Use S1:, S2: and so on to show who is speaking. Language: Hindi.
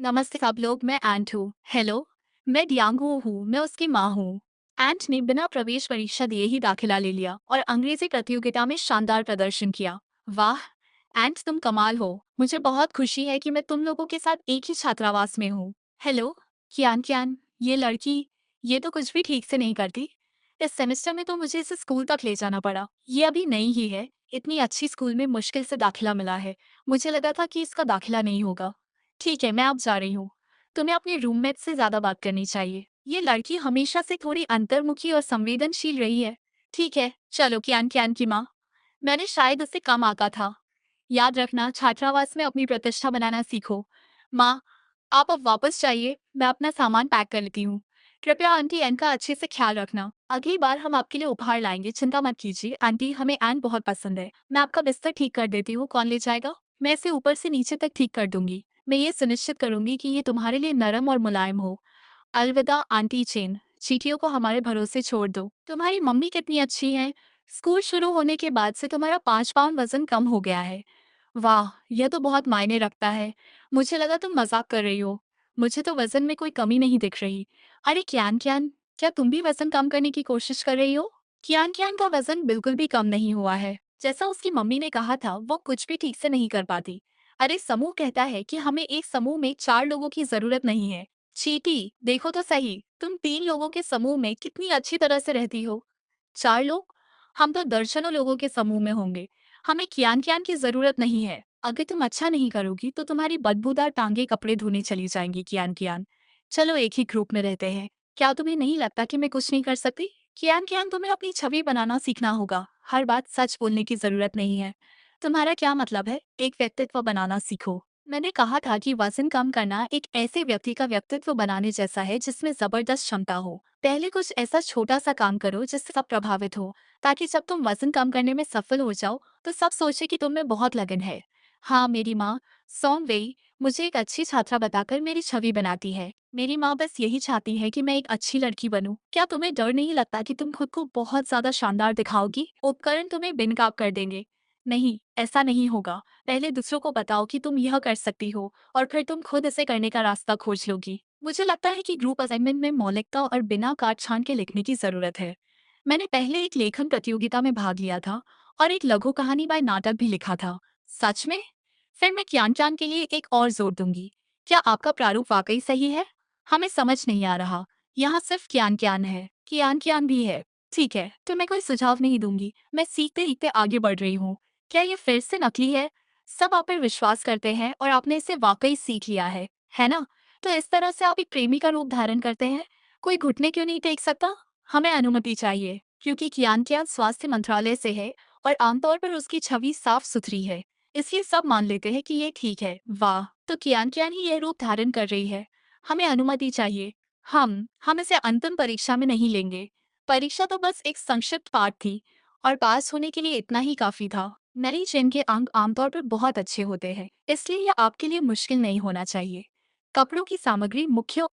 S1: नमस्ते सब लोग, मैं एंट हूँ। हेलो। मैं डियांगो हूँ, मैं उसकी माँ हूँ। एंट ने बिना प्रवेश परीक्षा दिए ही दाखिला ले लिया और अंग्रेजी प्रतियोगिता में शानदार प्रदर्शन किया। वाह एंट, तुम कमाल हो। मुझे बहुत खुशी है कि मैं तुम लोगों के साथ एक ही छात्रावास में हूँ। हेलो। कियान कियान, ये लड़की, ये तो कुछ भी ठीक से नहीं करती। इस सेमेस्टर में तो मुझे इसे स्कूल तक ले जाना पड़ा। ये अभी नई ही है। इतनी अच्छी स्कूल में मुश्किल से दाखिला मिला है। मुझे लगा था कि इसका दाखिला नहीं होगा। ठीक है, मैं अब जा रही हूँ। तुम्हें अपने रूममेट से ज्यादा बात करनी चाहिए। ये लड़की हमेशा से थोड़ी अंतर्मुखी और संवेदनशील रही है। ठीक है, चलो। क्यान क्यान की माँ, मैंने शायद उससे कम आका था। याद रखना, छात्रावास में अपनी प्रतिष्ठा बनाना सीखो। माँ, आप अब वापस जाइए, मैं अपना सामान पैक कर लेती हूँ। कृपया आंटी एन का अच्छे से ख्याल रखना। अगली बार हम आपके लिए उपहार लाएंगे, चिंता मत कीजिए आंटी, हमें एन बहुत पसंद है। मैं आपका बिस्तर ठीक कर देती हूँ, कौन ले जाएगा? मैं इसे ऊपर से नीचे तक ठीक कर दूंगी। मैं ये सुनिश्चित करूंगी कि ये तुम्हारे लिए नरम और मुलायम हो। अलविदा आंटी चेन, चींटियों को हमारे भरोसे छोड़ दो। तुम्हारी मम्मी कितनी अच्छी है। स्कूल शुरू होने के बाद से तुम्हारा 5 पाउंड वजन कम हो गया है। वाह, यह तो बहुत मायने रखता है। मुझे लगा तुम मजाक कर रही हो। मुझे तो वजन में कोई कमी नहीं दिख रही। अरे क्यान क्यान, क्या तुम भी वजन कम करने की कोशिश कर रही हो? क्यान क्यान का वजन बिल्कुल भी कम नहीं हुआ है। जैसा उसकी मम्मी ने कहा था, वो कुछ भी ठीक से नहीं कर पाती। अरे समूह कहता है कि हमें एक समूह में 4 लोगों की जरूरत नहीं है। चीटी, देखो तो सही, तुम 3 लोगों के समूह में कितनी अच्छी तरह से रहती हो। 4 लोग? हम तो दर्जनों लोगों के समूह में होंगे। हमें कियान कियान की जरूरत नहीं है। अगर तुम अच्छा नहीं करोगी तो तुम्हारी बदबूदार टांगे कपड़े धोने चली जाएंगी। कियान कियान, चलो एक ही ग्रुप में रहते हैं। क्या तुम्हें नहीं लगता कि मैं कुछ नहीं कर सकती? कियान कियान, तुम्हें अपनी छवि बनाना सीखना होगा। हर बात सच बोलने की जरूरत नहीं है। तुम्हारा क्या मतलब है? एक व्यक्तित्व बनाना सीखो। मैंने कहा था कि वजन कम करना एक ऐसे व्यक्ति का व्यक्तित्व बनाने जैसा है जिसमें जबरदस्त क्षमता हो। पहले कुछ ऐसा छोटा सा काम करो जिससे सब प्रभावित हो, ताकि जब तुम वजन कम करने में सफल हो जाओ तो सब सोचे कि तुम में बहुत लगन है। हाँ, मेरी माँ सॉन्ग वेई मुझे एक अच्छी छात्रा बताकर मेरी छवि बनाती है। मेरी माँ बस यही चाहती है कि मैं एक अच्छी लड़की बनूं। क्या तुम्हें डर नहीं लगता कि तुम खुद को बहुत ज्यादा शानदार दिखाओगी? उपकरण तुम्हें बेनकाब कर देंगे। नहीं, ऐसा नहीं होगा। पहले दूसरों को बताओ कि तुम यह कर सकती हो और फिर तुम खुद इसे करने का रास्ता खोज लोगी। मुझे लगता है कि ग्रुप असाइनमेंट में मौलिकता और बिना काट छान के लिखने की जरूरत है। मैंने पहले एक लेखन प्रतियोगिता में भाग लिया था और एक लघु कहानी बाय नाटक भी लिखा था। सच में? फिर मैं क्यान चान के लिए एक और जोर दूंगी। क्या आपका प्रारूप वाकई सही है? हमें समझ नहीं आ रहा। यहाँ सिर्फ क्यान क्यान है, कियान क्यान भी है। ठीक है, तो मैं कोई सुझाव नहीं दूंगी। मैं सीखते सीखते आगे बढ़ रही हूँ। क्या ये फिर से नकली है? सब आप पर विश्वास करते हैं और आपने इसे वाकई सीख लिया है ना? तो इस तरह से आप एक प्रेमी का रूप धारण करते हैं। कोई घुटने क्यों नहीं टेक सकता? हमें अनुमति चाहिए, क्योंकि कियान कियान स्वास्थ्य मंत्रालय से है और आमतौर पर उसकी छवि साफ सुथरी है। इसलिए सब मान लेते हैं कि ये ठीक है। वाह, तो कियान कियान ही यह रूप धारण कर रही है। हमें अनुमति चाहिए। हम इसे अंतिम परीक्षा में नहीं लेंगे। परीक्षा तो बस एक संक्षिप्त पाठ थी और पास होने के लिए इतना ही काफी था। मेरी चेन के अंक आमतौर पर बहुत अच्छे होते हैं, इसलिए यह आपके लिए मुश्किल नहीं होना चाहिए। कपड़ों की सामग्री मुख्य